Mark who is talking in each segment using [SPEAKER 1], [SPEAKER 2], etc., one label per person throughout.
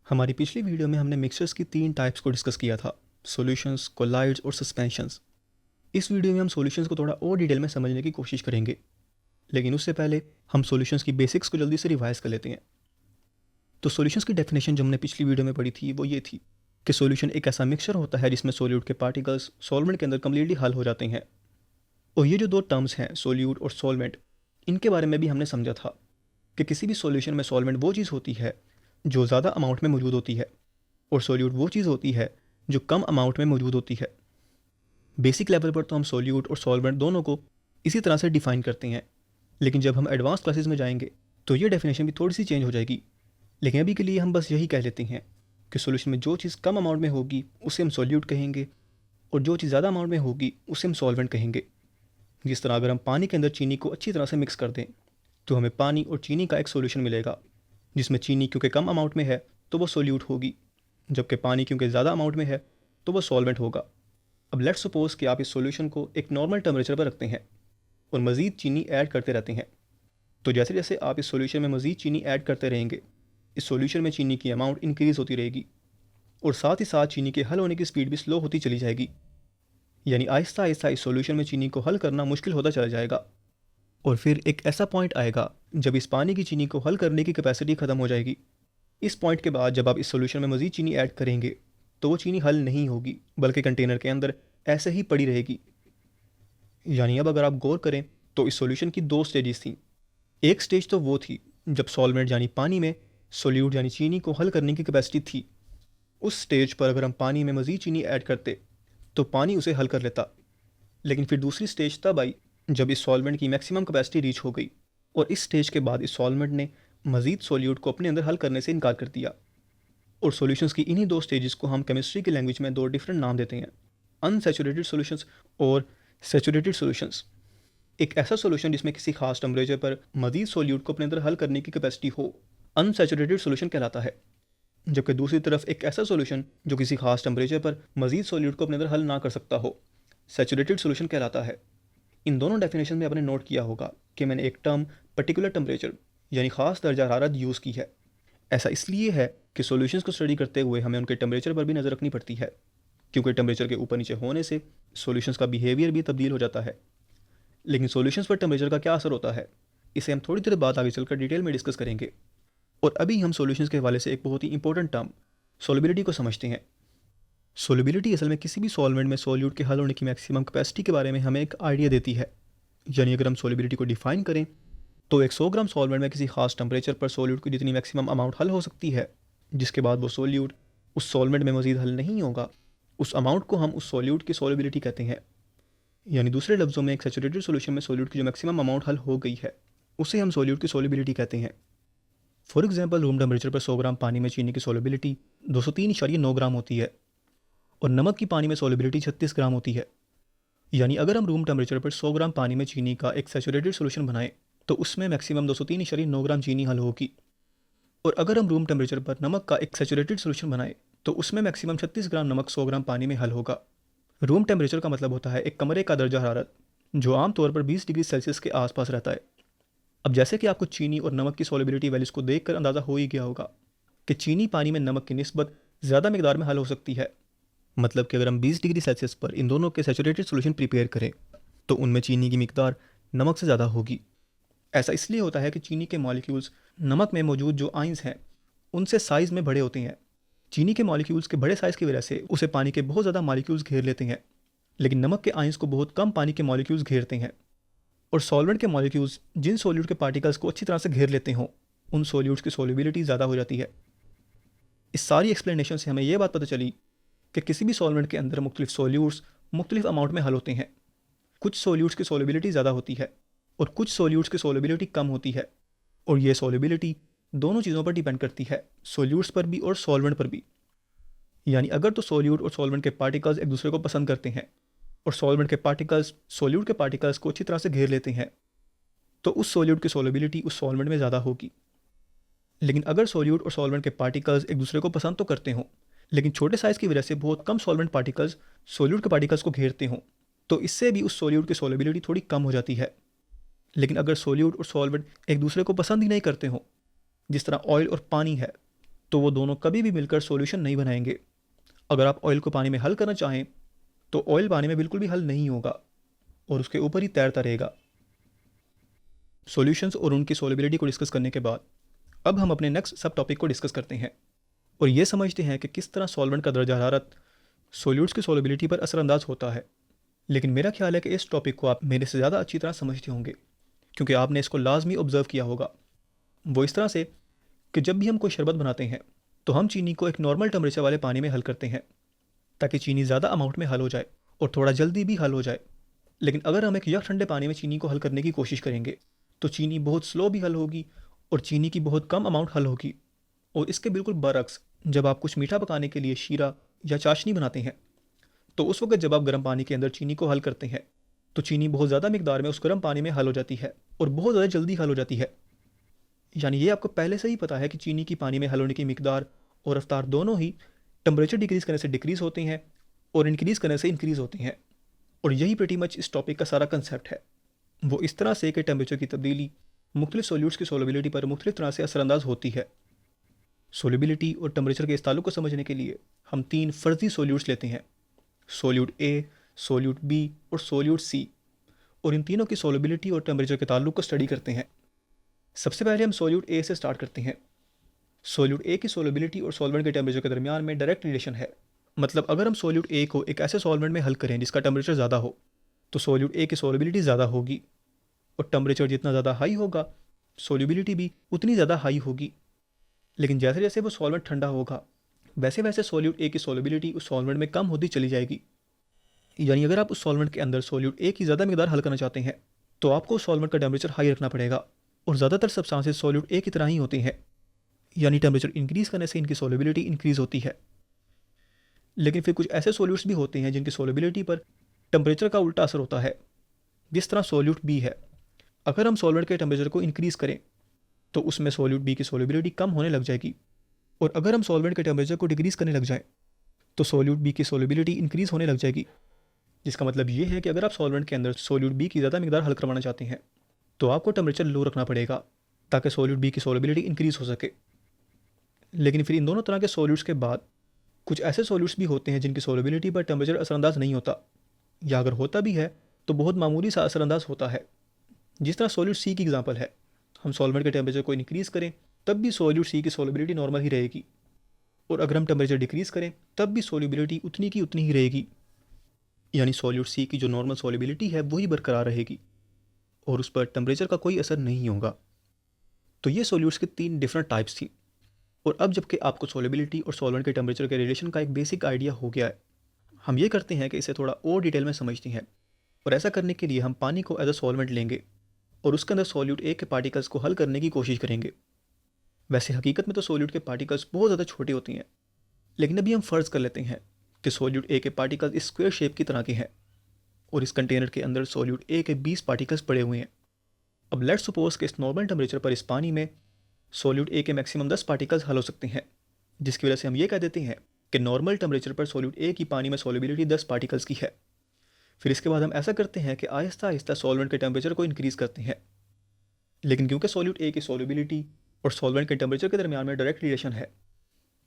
[SPEAKER 1] हमारी पिछली वीडियो में हमने मिक्सचर्स की 3 टाइप्स को डिस्कस किया था, सॉल्यूशंस, कोलाइड्स और सस्पेंशंस। इस वीडियो में हम सॉल्यूशंस को थोड़ा और डिटेल में समझने की कोशिश करेंगे, लेकिन उससे पहले हम सॉल्यूशंस की बेसिक्स को जल्दी से रिवाइज कर लेते हैं। तो सॉल्यूशंस की डेफिनेशन जो हमने पिछली वीडियो में पढ़ी थी वो ये थी कि सॉल्यूशन एक ऐसा मिक्सचर होता है जिसमें सोल्यूट के पार्टिकल्स सॉल्वेंट के अंदर कम्प्लीटली हल हो जाते हैं। और ये जो दो टर्म्स हैं, सोल्यूट और सॉल्वेंट, इनके बारे में भी हमने समझा था कि किसी भी सॉल्यूशन में सॉल्वेंट वो चीज़ होती है जो ज़्यादा अमाउंट में मौजूद होती है और सोल्यूट वो चीज़ होती है जो कम अमाउंट में मौजूद होती है। बेसिक लेवल पर तो हम सोल्यूट और सॉल्वेंट दोनों को इसी तरह से डिफाइन करते हैं, लेकिन जब हम एडवांस क्लासेस में जाएंगे तो ये डेफिनेशन भी थोड़ी सी चेंज हो जाएगी। लेकिन अभी के लिए हम बस यही कह लेते हैं कि सोल्यूशन में जो चीज़ कम अमाउंट में होगी उसे हम सोल्यूट कहेंगे और जो चीज़ ज़्यादा अमाउंट में होगी उसे हम सॉल्वेंट कहेंगे। जिस तरह अगर हम पानी के अंदर चीनी को अच्छी तरह से मिक्स कर दें तो हमें पानी और चीनी का एक सॉल्यूशन मिलेगा, जिसमें चीनी क्योंकि कम अमाउंट में है तो वो सोल्यूट होगी, जबकि पानी क्योंकि ज़्यादा अमाउंट में है तो वो सॉल्वेंट होगा। अब लेट्स सपोज कि आप इस सॉल्यूशन को एक नॉर्मल टेम्परेचर पर रखते हैं और मज़ीद चीनी ऐड करते रहते हैं। तो जैसे जैसे आप इस सॉल्यूशन में मज़ीद चीनी ऐड करते रहेंगे, इस सॉल्यूशन में चीनी की अमाउंट इंक्रीज़ होती रहेगी और साथ ही साथ चीनी के हल होने की स्पीड भी स्लो होती चली जाएगी। यानी आहिस्ता आहिस्ता इस सॉल्यूशन में चीनी को हल करना मुश्किल होता चला जाएगा और फिर एक ऐसा पॉइंट आएगा जब इस पानी की चीनी को हल करने की कैपेसिटी ख़त्म हो जाएगी। इस पॉइंट के बाद जब आप इस सॉल्यूशन में मज़ीद चीनी ऐड करेंगे तो वो चीनी हल नहीं होगी, बल्कि कंटेनर के अंदर ऐसे ही पड़ी रहेगी। यानी अब अगर आप गौर करें तो इस सॉल्यूशन की दो स्टेजेस थी। एक स्टेज तो वो थी जब सॉल्वेंट यानी पानी में सोल्यूट यानी चीनी को हल करने की कैपेसिटी थी। उस स्टेज पर अगर हम पानी में मज़ीद चीनी ऐड करते तो पानी उसे हल कर लेता। लेकिन फिर दूसरी स्टेज तब आई जब इस सॉल्वेंट की मैक्सिमम कैपेसिटी रीच हो गई और इस स्टेज के बाद इस सॉल्वेंट ने मज़ीद सोल्यूट को अपने अंदर हल करने से इनकार कर दिया। और सॉल्यूशंस की इन्हीं दो स्टेजेस को हम केमिस्ट्री की लैंग्वेज में दो डिफरेंट नाम देते हैं, अनसैचुरेटेड सॉल्यूशंस और सैचुरेटेड सॉल्यूशंस। एक ऐसा सॉल्यूशन जिसमें किसी खास टेम्परेचर पर मज़ीद सोल्यूट को अपने अंदर हल करने की कैपेसिटी हो, अनसैचुरेटेड सॉल्यूशन कहलाता है। जबकि दूसरी तरफ एक ऐसा सॉल्यूशन जो किसी खास टेम्परेचर पर मज़ीद सोल्यूट को अपने अंदर हल ना कर सकता हो, सैचुरेटेड सॉल्यूशन कहलाता है। इन दोनों डेफिनेशन में आपने नोट किया होगा कि मैंने एक टर्म पर्टिकुलर टेम्परेचर यानी ख़ास दर्जा हरारत यूज़ की है। ऐसा इसलिए है कि सॉल्यूशंस को स्टडी करते हुए हमें उनके टेम्परेचर पर भी नज़र रखनी पड़ती है, क्योंकि टेम्परेचर के ऊपर नीचे होने से सॉल्यूशंस का बिहेवियर भी तब्दील हो जाता है। लेकिन सॉल्यूशंस पर टेम्परेचर का क्या असर होता है, इसे हम थोड़ी देर बाद आगे चलकर डिटेल में डिस्कस करेंगे। और अभी हम सॉल्यूशंस के हवाले से एक बहुत ही इंपॉर्टेंट टर्म सोलिबिलिटी को समझते हैं। सोलिबिलिटी असल में किसी भी सॉल्वेंट में सोल्यूट के हल होने की मैक्सिमम कैपेसिटी के बारे में हमें एक आइडिया देती है। यानी अगर हम सोलिबिलिटी को डिफाइन करें तो एक 100 ग्राम सॉल्वेंट में किसी खास टेम्परेचर पर सोल्यूट की जितनी मैक्सिमम अमाउंट हल हो सकती है, जिसके बाद वो सोल्यूट उस सॉल्वेंट में मज़ीद हल नहीं होगा, उस अमाउंट को हम उस सोल्यूट की सोलिबिलिटी कहते हैं। यानी दूसरे लफ्ज़ों में एक सैचुरेटेड सोल्यूशन में सोल्यूट की जो मैक्सिमम अमाउंट हल हो गई है उसे हम सोल्यूट की सोलिबिलिटी कहते हैं। फॉर एग्जाम्पल रूम टेम्परेचर पर 100 ग्राम पानी में चीनी की सोलिबिलिटी 203.9 ग्राम होती है और नमक की पानी में सोलिबिलिटी 36 ग्राम होती है। यानी अगर हम रूम टेम्परेचर पर 100 ग्राम पानी में चीनी का एक सैचुरेटेड सोल्यूशन बनाएं तो उसमें मैक्सिमम 203.9 ग्राम चीनी हल होगी। और अगर हम रूम टेम्परेचर पर नमक का एक सैचुरेटेड सोल्यूशन बनाएं तो उसमें मैक्सिमम 36 ग्राम नमक 100 ग्राम पानी में हल होगा। रूम टेम्परेचर का मतलब होता है एक कमरे का दर्जा हरारत जो आमतौर पर 20 डिग्री सेल्सियस के आसपास रहता है। अब जैसे कि आपको चीनी और नमक की सोलिबिलिटी वैल्यूज़ को देखकर अंदाज़ा हो ही गया होगा कि चीनी पानी में नमक की निस्बत ज़्यादा मिकदार में हल हो सकती है। मतलब कि अगर हम 20 डिग्री सेल्सियस पर इन दोनों के सैचुरेटेड सोल्यूशन प्रिपेयर करें तो उनमें चीनी की मिकदार नमक से ज़्यादा होगी। ऐसा इसलिए होता है कि चीनी के मॉलिक्यूल्स नमक में मौजूद जो आइंस हैं उनसे साइज़ में बड़े होते हैं। चीनी के मॉलिक्यूल्स के बड़े साइज़ की वजह से उसे पानी के बहुत ज़्यादा मॉलिक्यूल्स घेर लेते हैं, लेकिन नमक के आइंस को बहुत कम पानी के मॉलिक्यूल्स घेरते हैं। और सॉल्वेंट के मॉलिक्यूल्स जिन सोल्यूट के पार्टिकल्स को अच्छी तरह से घेर लेते हों उन सोल्यूट्स की सोलिबिलिटी ज़्यादा हो जाती है। इस सारी एक्सप्लेनेशन से हमें यह बात पता चली कि किसी भी सॉल्वेंट के अंदर मुख्तलिफ सोल्यूट्स मुख्तलिफ अमाउंट में हल होते हैं। कुछ सोल्यूट्स की सोलिबिलिटी ज़्यादा होती है और कुछ सोल्यूट्स की सोलिबिलिटी कम होती है, और ये सोलिबिलिटी दोनों चीज़ों पर डिपेंड करती है, सोल्यूट्स पर भी और सॉल्वेंट पर भी। यानी अगर तो सोल्यूट और सॉल्वेंट के पार्टिकल्स एक दूसरे को पसंद करते हैं और सॉल्वेंट के पार्टिकल्स सोल्यूट के पार्टिकल्स को अच्छी तरह से घेर लेते हैं तो उस सोल्यूट की सोलिबिलिटी उस सॉल्वेंट में ज़्यादा होगी। लेकिन अगर सोल्यूट और सॉल्वेंट के पार्टिकल्स एक दूसरे को पसंद तो करते हों, लेकिन छोटे साइज़ की वजह से बहुत कम सॉल्वेंट पार्टिकल्स सोल्यूट के पार्टिकल्स को घेरते हों, तो इससे भी उस सोल्यूट की सोलिबिलिटी थोड़ी कम हो जाती है। लेकिन अगर सोल्यूट और सॉल्वेंट एक दूसरे को पसंद ही नहीं करते हों, जिस तरह ऑयल और पानी है, तो वो दोनों कभी भी मिलकर सॉल्यूशन नहीं बनाएंगे। अगर आप ऑयल को पानी में हल करना चाहें तो ऑयल पानी में बिल्कुल भी हल नहीं होगा और उसके ऊपर ही तैरता रहेगा। सॉल्यूशंस और उनकी सॉल्युबिलिटी को डिस्कस करने के बाद अब हम अपने नेक्स्ट सब टॉपिक को डिस्कस करते हैं और ये समझते हैं कि किस तरह सॉल्वेंट का दर्जा हरारत सॉल्यूट्स की सॉल्युबिलिटी पर असरअंदाज होता है। लेकिन मेरा ख्याल है कि इस टॉपिक को आप मेरे से ज़्यादा अच्छी तरह समझते होंगे क्योंकि आपने इसको लाजमी ऑब्जर्व किया होगा। वो इस तरह से कि जब भी हम कोई शरबत बनाते हैं तो हम चीनी को एक नॉर्मल टेम्परेचर वाले पानी में हल करते हैं ताकि चीनी ज़्यादा अमाउंट में हल हो जाए और थोड़ा जल्दी भी हल हो जाए। लेकिन अगर हम एक यख ठंडे पानी में चीनी को हल करने की कोशिश करेंगे तो चीनी बहुत स्लो भी हल होगी और चीनी की बहुत कम अमाउंट हल होगी। और इसके बिल्कुल बरक्स जब आप कुछ मीठा पकाने के लिए शीरा या चाशनी बनाते हैं तो उस वक्त जब आप गर्म पानी के अंदर चीनी को हल करते हैं तो चीनी बहुत ज़्यादा मिकदार में उस गर्म पानी में हल हो जाती है और बहुत ज़्यादा जल्दी हल हो जाती है। यानी ये आपको पहले से ही पता है कि चीनी की पानी में हल होने की मिकदार और रफ्तार दोनों ही टेम्परेचर डिक्रीज़ करने से डिक्रीज़ होते हैं और इंक्रीज़ करने से इंक्रीज़ होते हैं। और यही प्रीटी मच इस टॉपिक का सारा कंसेप्ट है। वो इस तरह से कि टेम्परेचर की तब्दीली मुख्तलिफ सॉल्यूट्स की सॉल्युबिलिटी पर मुख्तलिफ तरह से असरअंदाज होती है। सॉल्युबिलिटी और टेम्परेचर के इस ताल्लुक को समझने के लिए हम 3 फर्जी सॉल्यूट्स लेते हैं, सोल्यूट ए, सोल्यूट बी और सोल्यूट सी, और इन तीनों की सॉल्युबिलिटी और टेम्परेचर के ताल्लुक को स्टडी करते हैं। सबसे पहले हम सोल्यूट ए से स्टार्ट करते हैं। सोल्यूट ए की सॉल्युबिलिटी और सॉल्वेंट के टेम्परेचर के दरमियान में डायरेक्ट रिलेशन है। मतलब अगर हम सोल्यूट ए को एक ऐसे सॉल्वेंट में हल करें जिसका टेम्परेचर ज़्यादा हो तो सोल्यूट ए की सॉल्युबिलिटी ज़्यादा होगी और टेम्परेचर जितना ज़्यादा हाई होगा सॉल्युबिलिटी भी उतनी ज़्यादा हाई होगी। लेकिन जैसे जैसे वो सॉल्वेंट ठंडा होगा वैसे वैसे सोल्यूट ए की सॉल्युबिलिटी उस सॉल्वेंट में कम होती चली जाएगी। यानी अगर आप उस सॉल्वेंट के अंदर सोल्यूट ए की ज़्यादा मिकदार हल करना चाहते हैं तो आपको उस सॉल्वेंट का टेम्परेचर हाई रखना पड़ेगा। और ज़्यादातर सब्सटेंसेस सोल्यूट ए की तरह ही होती हैं, यानी टेम्परेचर इंक्रीज़ करने से इनकी सॉल्युबिलिटी इंक्रीज़ होती है। लेकिन फिर कुछ ऐसे सोल्यूट्स भी होते हैं जिनकी सॉल्युबिलिटी पर टेम्परेचर का उल्टा असर होता है, जिस तरह सोल्यूट बी है। अगर हम सॉल्वेंट के टेम्परेचर को इंक्रीज़ करें तो उसमें सोल्यूट बी की सॉल्युबिलिटी कम होने लग जाएगी और अगर हम सॉल्वेंट के टेम्परेचर को डिक्रीज़ करने लग जाएं तो सोल्यूट बी की सॉल्युबिलिटी इंक्रीज़ होने लग जाएगी। जिसका मतलब ये है कि अगर आप सॉल्वेंट के अंदर सोल्यूट बी की ज़्यादा मिकदार हल करवाना चाहते हैं तो आपको टेम्परेचर लो रखना पड़ेगा ताकि सोल्यूट बी की सॉल्युबिलिटी इंक्रीज़ हो सके। लेकिन फिर इन दोनों तरह के सॉल्यूट्स के बाद कुछ ऐसे सॉल्यूट्स भी होते हैं जिनकी सॉल्युबिलिटी पर टेम्परेचर असरअंदाज नहीं होता, या अगर होता भी है तो बहुत मामूली सा असरअंदाज होता है। जिस तरह सोल्यूट सी की एग्जांपल है, हम सॉल्वेंट के टेम्परेचर को इंक्रीज़ करें तब भी सोल्यूट सी की सॉल्युबिलिटी नॉर्मल ही रहेगी और अगर हम टेम्परेचर डिक्रीज़ करें तब भी सॉल्युबिलिटी उतनी की उतनी ही रहेगी। यानी सोल्यूट सी की जो नॉर्मल सॉल्युबिलिटी है वही बरकरार रहेगी और उस पर टेम्परेचर का कोई असर नहीं होगा। तो ये सॉल्यूट्स की 3 डिफरेंट टाइप्स थी। और अब जबकि आपको सॉल्युबिलिटी और सॉल्वेंट के टेम्परेचर के रिलेशन का एक बेसिक आइडिया हो गया है, हम ये करते हैं कि इसे थोड़ा और डिटेल में समझते हैं। और ऐसा करने के लिए हम पानी को एज अ सॉल्वेंट लेंगे और उसके अंदर सोल्यूट ए के पार्टिकल्स को हल करने की कोशिश करेंगे। वैसे हकीकत में तो सोल्यूट के पार्टिकल्स बहुत ज़्यादा छोटे होती हैं, लेकिन अभी हम फ़र्ज़ कर लेते हैं कि सोल्यूट ए के पार्टिकल्स इस स्क्वायर शेप की तरह के हैं और इस कंटेनर के अंदर सोल्यूट ए के 20 पार्टिकल्स पड़े हुए हैं। अब लेट्स सपोज कि इस नॉर्मल टेम्परेचर पर इस पानी में सोल्यूट ए के मैक्सिमम 10 पार्टिकल्स हल हो सकते हैं, जिसकी वजह से हम ये कह देते हैं कि नॉर्मल टेम्परेचर पर सोल्यूट ए की पानी में सॉल्युबिलिटी 10 पार्टिकल्स की है। फिर इसके बाद हम ऐसा करते हैं कि आहिस्ता आहिस्ता सॉल्वेंट के टेम्परेचर को इंक्रीज़ करते हैं। लेकिन क्योंकि सोल्यूट ए की सॉल्युबिलिटी और सॉल्वेंट के टेम्परेचर के दरमियान में डायरेक्ट रिलेशन है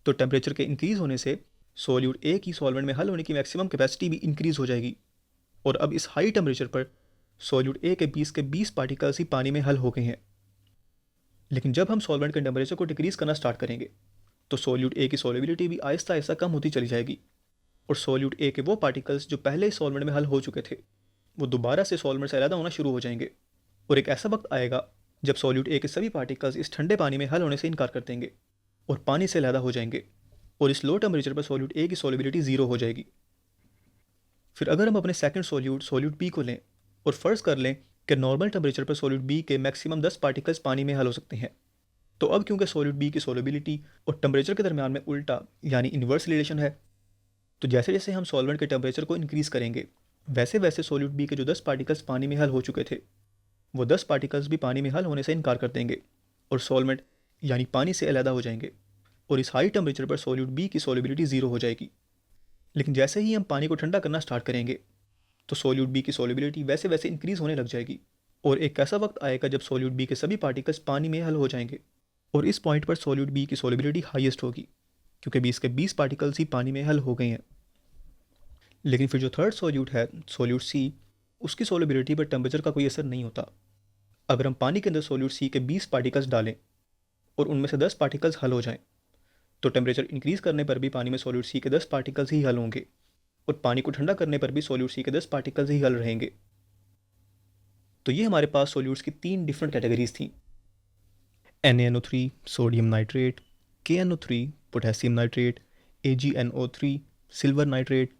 [SPEAKER 1] तो टेम्परेचर के इंक्रीज़ होने से सोल्यूट ए की सॉल्वेंट में हल होने की मैक्सिमम कैपेसिटी भी इंक्रीज़ हो जाएगी। और अब इस हाई टेम्परेचर पर सोल्यूट ए के 20 पार्टिकल्स ही पानी में हल हो गए हैं। लेकिन जब हम सॉल्वेंट के टेम्परेचर को डिक्रीज़ करना स्टार्ट करेंगे तो सोल्यूट ए की सॉल्युबिलिटी भी आहिस्ता आहिस्ता कम होती चली जाएगी और सोल्यूट ए के वो पार्टिकल्स जो पहले ही सॉल्वेंट में हल हो चुके थे वो दोबारा से सॉल्वेंट से अलग होना शुरू हो जाएंगे। और एक ऐसा वक्त आएगा जब सोल्यूट ए के सभी पार्टिकल्स इस ठंडे पानी में हल होने से इनकार कर देंगे और पानी से अलग हो जाएंगे और इस लो टेम्परेचर पर सोल्यूट ए की सॉल्युबिलिटी 0 हो जाएगी। फिर अगर हम अपने सेकंड सोल्यूट बी को लें और फ़र्ज़ कर लें कि नॉर्मल टेम्परेचर पर सोल्यूट बी के मैक्सिमम 10 पार्टिकल्स पानी में हल हो सकते हैं, तो अब क्योंकि सोल्यूट बी की सॉल्युबिलिटी और टेम्परेचर के दरमियान में उल्टा यानी इन्वर्स रिलेशन है, तो जैसे जैसे हम सॉल्वेंट के टेम्परेचर को इंक्रीज़ करेंगे वैसे वैसे सोल्यूट बी के जो 10 पार्टिकल्स पानी में हल हो चुके थे वो 10 पार्टिकल्स भी पानी में हल होने से इनकार कर देंगे और सॉल्वेंट यानी पानी से अलग हो जाएंगे और इस हाई टेम्परेचर पर सोल्यूट बी की सॉल्युबिलिटी 0 हो जाएगी। लेकिन जैसे ही हम पानी को ठंडा करना स्टार्ट करेंगे तो सोल्यूट बी की सॉल्युबिलिटी वैसे वैसे इंक्रीज़ होने लग जाएगी और एक ऐसा वक्त आएगा जब सोल्यूट बी के सभी पार्टिकल्स पानी में हल हो जाएंगे और इस पॉइंट पर सॉल्यूट बी की सॉल्युबिलिटी हाईएस्ट होगी, क्योंकि बीस के 20 पार्टिकल्स ही पानी में हल हो गए हैं। लेकिन फिर जो थर्ड सॉल्यूट है, सॉल्यूट सी, उसकी सॉल्युबिलिटी पर टेम्परेचर का कोई असर नहीं होता। अगर हम पानी के अंदर सॉल्यूट सी के 20 पार्टिकल्स डालें और उनमें से 10 पार्टिकल्स हल हो जाएं, तो टेम्परेचर इंक्रीज़ करने पर भी पानी में सॉल्यूट सी के 10 पार्टिकल्स ही हल होंगे, और पानी को ठंडा करने पर भी सॉल्यूट सी के 10 पार्टिकल्स ही हल रहेंगे। तो ये हमारे पास सॉल्यूट्स की 3 डिफरेंट कैटेगरीज थी। NaNO3 sodium nitrate, KNO3 potassium nitrate, AgNO3 silver nitrate,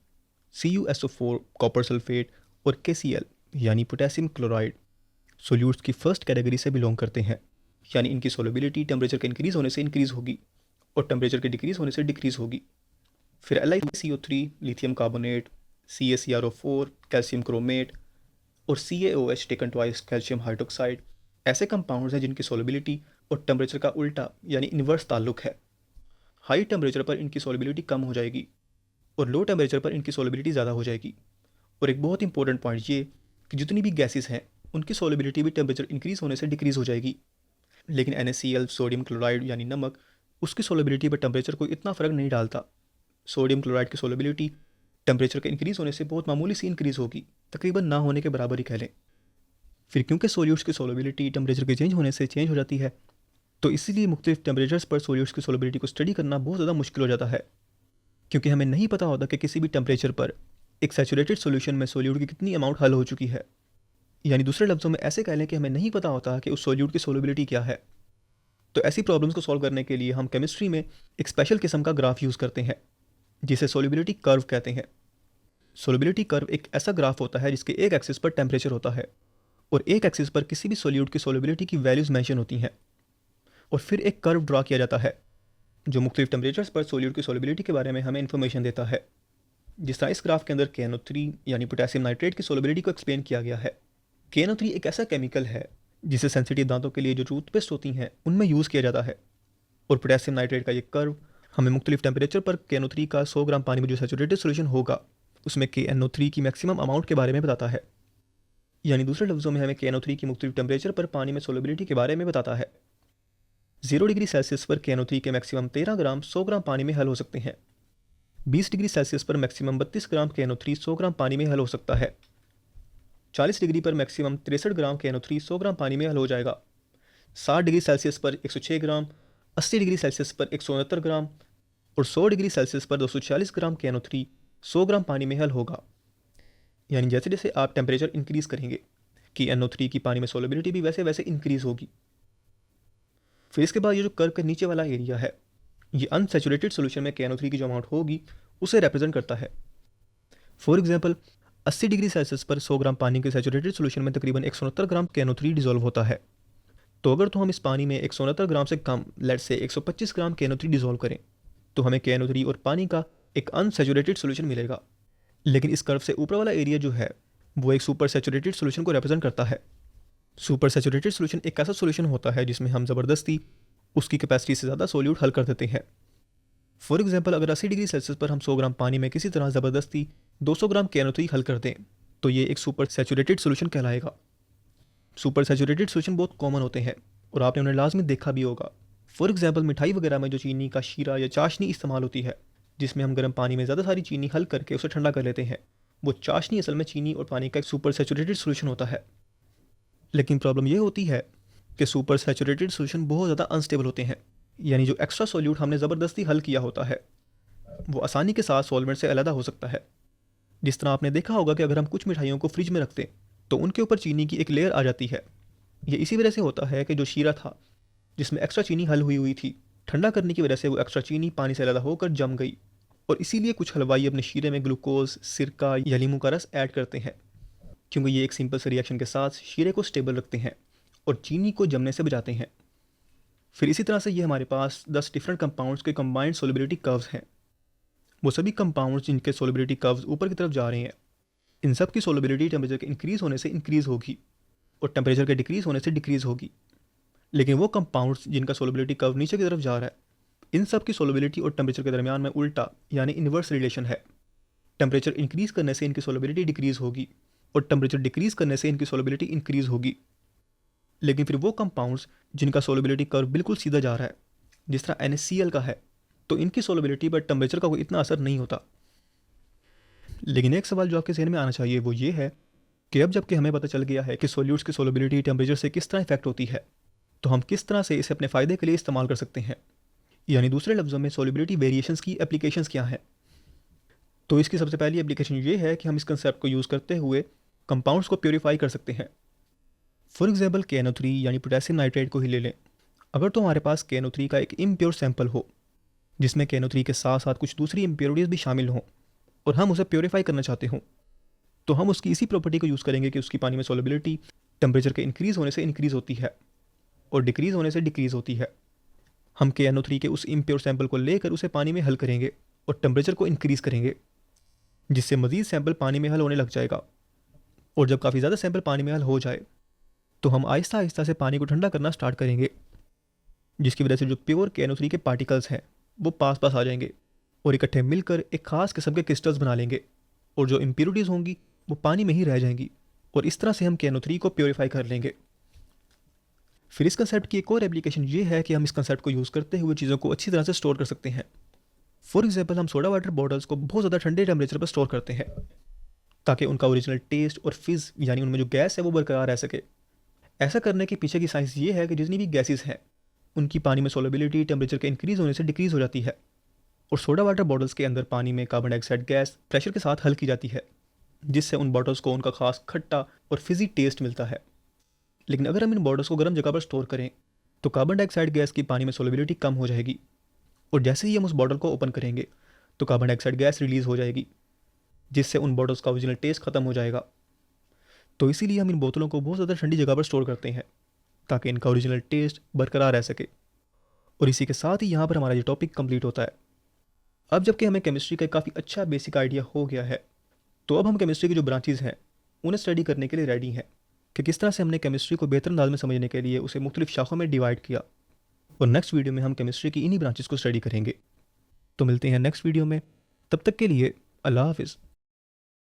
[SPEAKER 1] CuSO4 copper sulphate और KCl यानी पोटेशियम क्लोराइड सॉल्यूट्स की फर्स्ट कैटेगरी से बिलोंग करते हैं, यानी इनकी सॉल्युबिलिटी टेम्परेचर के इंक्रीज़ होने से इंक्रीज़ होगी और टेम्परेचर के डिक्रीज़ होने से डिक्रीज़ होगी। फिर LiCO3 lithium carbonate, CaCrO4 calcium chromate और CaOH taken twice calcium hydroxide ऐसे कंपाउंड्स हैं जिनकी सॉल्युबिलिटी और टेम्परेचर का उल्टा यानी इन्वर्स ताल्लुक है। हाई टेम्परेचर पर इनकी सॉल्युबिलिटी कम हो जाएगी और लो टेम्परेचर पर इनकी सॉल्युबिलिटी ज़्यादा हो जाएगी। और एक बहुत इंपॉर्टेंट पॉइंट ये कि जितनी भी गैसेस हैं उनकी सॉल्युबिलिटी भी टेम्परेचर इंक्रीज़ होने से डिक्रीज़ हो जाएगी। लेकिन NaCl सोडियम क्लोराइड यानी नमक, उसकी सॉल्युबिलिटी पर टेम्परेचर कोई इतना फ़र्क नहीं डालता। सोडियम क्लोराइड की सॉल्युबिलिटी टेम्परेचर के इंक्रीज़ होने से बहुत मामूली सी इंक्रीज़ होगी, तकरीबन ना होने के बराबर ही कह लें। फिर क्योंकि सॉल्यूट्स की सॉल्युबिलिटी टेम्परेचर के चेंज होने से चेंज हो जाती है, तो इसीलिए मुख्तलिफ टेम्परेचर्स पर सॉल्यूट्स की सॉल्युबिलिटी को स्टडी करना बहुत ज़्यादा मुश्किल हो जाता है, क्योंकि हमें नहीं पता होता कि किसी भी टेम्परेचर पर एक सैचुरेटेड सॉल्यूशन में सॉल्यूट की कितनी अमाउंट हल हो चुकी है। यानी दूसरे लफ्ज़ों में ऐसे कह लें कि हमें नहीं पता होता कि उस सॉल्यूट की सॉल्युबिलिटी क्या है। तो ऐसी प्रॉब्लम्स को सॉल्व करने के लिए हम केमिस्ट्री में एक स्पेशल किस्म का ग्राफ यूज़ करते हैं जिसे सॉल्युबिलिटी कर्व कहते हैं। सॉल्युबिलिटी कर्व एक ऐसा ग्राफ होता है जिसके एक एक्सिस पर टेम्परेचर होता है और एक एक्सिस पर किसी भी सॉल्यूट की सॉल्युबिलिटी की वैल्यूज़ मेंशन होती हैं, और फिर एक कर्व ड्रा किया जाता है जो मुख्तलिफ टेम्परेचर्स पर सॉल्यूट की सॉल्युबिलिटी के बारे में हमें इन्फॉर्मेशन देता है। जिस तरह इस ग्राफ के अंदर KNO3 यानी पोटेशियम नाइट्रेट की सॉल्युबिलिटी को एक्सप्लेन किया गया है। KNO3 एक ऐसा केमिकल है जिसे सेंसिटिव दांतों के लिए जो टूथपेस्ट होती हैं उनमें यूज़ किया जाता है, और पोटेशियम नाइट्रेट का ये कर्व हमें मुख्तलिफ टेम्परेचर पर KNO3 का 100 ग्राम पानी में जो सैचुरेटेड सोल्यूशन होगा उसमें KNO3 की मैक्सिमम अमाउंट के बारे में बताता है। यानी दूसरे लफ्ज़ों में हमें KNO3 की मुख्तलिफ टेम्परेचर पर पानी में सॉल्युबिलिटी के बारे में बताता है। 0 डिग्री सेल्सियस पर KNO3 के मैक्सिमम 13 ग्राम 100 ग्राम पानी में हल हो सकते हैं। 20 डिग्री सेल्सियस पर मैक्सिमम 32 ग्राम KNO3 100 ग्राम पानी में हल हो सकता है। 40 डिग्री पर मैक्सिमम 63 ग्राम KNO3 100 ग्राम पानी में हल हो जाएगा। 60 डिग्री सेल्सियस पर 106 ग्राम, 80 डिग्री सेल्सियस पर 169 ग्राम और 100 डिग्री सेल्सियस पर 240 ग्राम KNO3 100 ग्राम पानी में हल होगा। यानी जैसे जैसे आप टेम्परेचर इंक्रीज़ करेंगे KNO3 की पानी में सॉल्युबिलिटी भी वैसे वैसे इंक्रीज़ होगी। फिर इसके बाद ये जो कर्व के नीचे वाला एरिया है, ये अनसैचुरेटेड सोल्यूशन में KNO3 की जो अमाउंट होगी उसे रिप्रेजेंट करता है। फॉर एग्जांपल 80 डिग्री सेल्सियस पर 100 ग्राम पानी के सैचुरेटेड सोल्यूशन में तकरीबन 169 ग्राम KNO3 डिजोल्व होता है। तो अगर तो हम इस पानी में 169 ग्राम से कम, लेट से 125 ग्राम KNO3 डिजोल्व करें, तो हमें KNO3 और पानी का एक अनसैचुरेटेड सोल्यूशन मिलेगा। लेकिन इस कर्व से ऊपर वाला एरिया जो है वो एक सुपर सैचुरेटेड सोल्यूशन को रिप्रेजेंट करता है। सुपर सैचुरेटेड सोल्यूशन एक ऐसा सोल्यूशन होता है जिसमें हम ज़बरदस्ती उसकी कैपेसिटी से ज़्यादा सोल्यूट हल कर देते हैं। फॉर एग्जांपल अगर 80 डिग्री सेल्सियस पर हम 100 ग्राम पानी में किसी तरह ज़बरदस्ती 200 ग्राम KNO3 हल कर दें, तो ये एक सुपर सैचुरेटेड सोल्यूशन कहलाएगा। सुपर सैचुरेटेड सोल्यूशन बहुत कॉमन होते हैं और आपने उन्हें लाजमी देखा भी होगा। फॉर एग्जांपल मिठाई वगैरह में जो चीनी का शीरा या चाशनी इस्तेमाल होती है, जिसमें हम गर्म पानी में ज़्यादा सारी चीनी हल करके उसे ठंडा कर लेते हैं, वो चाशनी असल में चीनी और पानी का एक सुपर सैचुरेटेड सोल्यूशन होता है। लेकिन प्रॉब्लम ये होती है कि सुपर सैचुरेटेड सोल्यूशन बहुत ज़्यादा अनस्टेबल होते हैं, यानी जो एक्स्ट्रा सोल्यूट हमने ज़बरदस्ती हल किया होता है वो आसानी के साथ सॉल्वेंट से अलग हो सकता है। जिस तरह आपने देखा होगा कि अगर हम कुछ मिठाइयों को फ्रिज में रखते तो उनके ऊपर चीनी की एक लेयर आ जाती है। ये इसी वजह से होता है कि जो शीरा था जिसमें एक्स्ट्रा चीनी हल हुई हुई थी, ठंडा करने की वजह से वो एक्स्ट्रा चीनी पानी से अलग होकर जम गई, और इसीलिए कुछ हलवाई अपने शीरे में ग्लूकोज, सिरका या लीमू का रस ऐड करते हैं, क्योंकि ये एक सिंपल से रिएक्शन के साथ शीरे को स्टेबल रखते हैं और चीनी को जमने से बचाते हैं। फिर इसी तरह से ये हमारे पास 10 डिफरेंट कंपाउंड्स के कंबाइंड सॉल्युबिलिटी कर्व्स हैं। वो सभी कंपाउंड्स जिनके सॉल्युबिलिटी कर्व्स ऊपर की तरफ जा रहे हैं, इन सब की सॉल्युबिलिटी टेम्परेचर के इंक्रीज़ होने से इंक्रीज़ होगी और टेम्परेचर के डिक्रीज़ होने से डिक्रीज़ होगी। लेकिन वो कंपाउंड्स जिनका सॉल्युबिलिटी कर्व नीचे की तरफ जा रहा है, इन सब की सॉल्युबिलिटी और टेम्परेचर के दरमियान में उल्टा यानी इन्वर्स रिलेशन है। टेम्परेचर इंक्रीज़ करने से इनकी सॉल्युबिलिटी डिक्रीज़ होगी और टेम्परेचर डिक्रीज़ करने से इनकी सॉल्युबिलिटी इंक्रीज़ होगी। लेकिन फिर वो कंपाउंड्स जिनका सोलबिलिटी कर्व बिल्कुल सीधा जा रहा है, जिस तरह NaCl का है, तो इनकी सोलबिलिटी पर टेम्परेचर का कोई इतना असर नहीं होता। लेकिन एक सवाल जो आपके जहन में आना चाहिए वो ये है कि अब जबकि हमें पता चल गया है कि सोल्यूट्स की सोलबिलिटी टेम्परेचर से किस तरह इफेक्ट होती है, तो हम किस तरह से इसे अपने फ़ायदे के लिए इस्तेमाल कर सकते हैं, यानी दूसरे लफ्ज़ों में सोलबिलिटी वेरिएशंस की एप्लीकेशंस क्या हैं। तो इसकी सबसे पहली एप्लीकेशन ये है कि हम इस कंसेप्ट को यूज़ करते हुए कंपाउंड्स को प्योरीफाई कर सकते हैं। फॉर एग्जाम्पल KNO3 यानी पोटेशियम नाइट्रेट को ही ले लें। अगर तो हमारे पास KNO3 का एक इम्प्योर सैंपल हो जिसमें KNO3 के साथ साथ कुछ दूसरी इम्प्योरिटीज़ भी शामिल हों और हम उसे प्योरीफाई करना चाहते हों, तो हम उसकी इसी प्रॉपर्टी को यूज़ करेंगे कि उसकी पानी में सोलबिलिटी टेम्परेचर के इंक्रीज़ होने से इंक्रीज़ होती है और डिक्रीज़ होने से डिक्रीज़ होती है। हम KNO3 के उस इम्प्योर सैंपल को लेकर उसे पानी में हल करेंगे और टेम्परेचर को इंक्रीज़ करेंगे, जिससे मज़ीद सैंपल पानी में हल होने लग जाएगा। और जब काफ़ी ज़्यादा सैंपल पानी में हल हो जाए तो हम आहिस्ता आहिस्ता से पानी को ठंडा करना स्टार्ट करेंगे, जिसकी वजह से जो प्योर KNO3 के पार्टिकल्स हैं वो पास पास आ जाएंगे और इकट्ठे मिलकर एक खास किस्म के क्रिस्टल्स बना लेंगे, और जो इम्प्योरिटीज़ होंगी वो पानी में ही रह जाएंगी, और इस तरह से हम KNO3 को प्योरीफाई कर लेंगे। फिर इस कंसेप्ट की एक और एप्लीकेशन ये है कि हम इस कंसेप्ट को यूज़ करते हुए चीज़ों को अच्छी तरह से स्टोर कर सकते हैं। फॉर एग्जाम्पल हम सोडा वाटर बॉटल्स को बहुत ज़्यादा ठंडे टेम्परेचर पर स्टोर करते हैं ताकि उनका ओरिजिनल टेस्ट और फिज़ यानी उनमें जो गैस है वो बरकरार रह सके। ऐसा करने के पीछे की साइंस ये है कि जितनी भी गैसेस हैं उनकी पानी में सोलबिलिटी टेम्परेचर के इंक्रीज़ होने से डिक्रीज़ हो जाती है, और सोडा वाटर बॉटल्स के अंदर पानी में कार्बन डाइऑक्साइड गैस प्रेशर के साथ हल की जाती है, जिससे उन बॉटल्स को उनका खास खट्टा और फिजी टेस्ट मिलता है। लेकिन अगर हम इन बॉटल्स को गर्म जगह पर स्टोर करें तो कार्बन डाइऑक्साइड गैस की पानी में सोलबिलिटी कम हो जाएगी, और जैसे ही हम उस बॉटल को ओपन करेंगे तो कार्बन डाइऑक्साइड गैस रिलीज़ हो जाएगी, जिससे उन बॉटल्स का ओरिजिनल टेस्ट ख़त्म हो जाएगा। तो इसीलिए हम इन बोतलों को बहुत ज़्यादा ठंडी जगह पर स्टोर करते हैं ताकि इनका ओरिजिनल टेस्ट बरकरार रह सके। और इसी के साथ ही यहाँ पर हमारा ये टॉपिक कंप्लीट होता है। अब जबकि हमें केमिस्ट्री का काफ़ी अच्छा बेसिक आइडिया हो गया है, तो अब हम केमिस्ट्री की जो ब्रांचेज़ हैं उन्हें स्टडी करने के लिए रेडी हैं कि किस तरह से हमने केमिस्ट्री को बेहतर अंदाज में समझने के लिए उसे मुख्तलिफ शाखों में डिवाइड किया। और नेक्स्ट वीडियो में हम केमिस्ट्री की इन्हीं ब्रांचेज़ को स्टडी करेंगे। तो मिलते हैं नेक्स्ट वीडियो में, तब तक के लिए अल्लाह हाफिज़।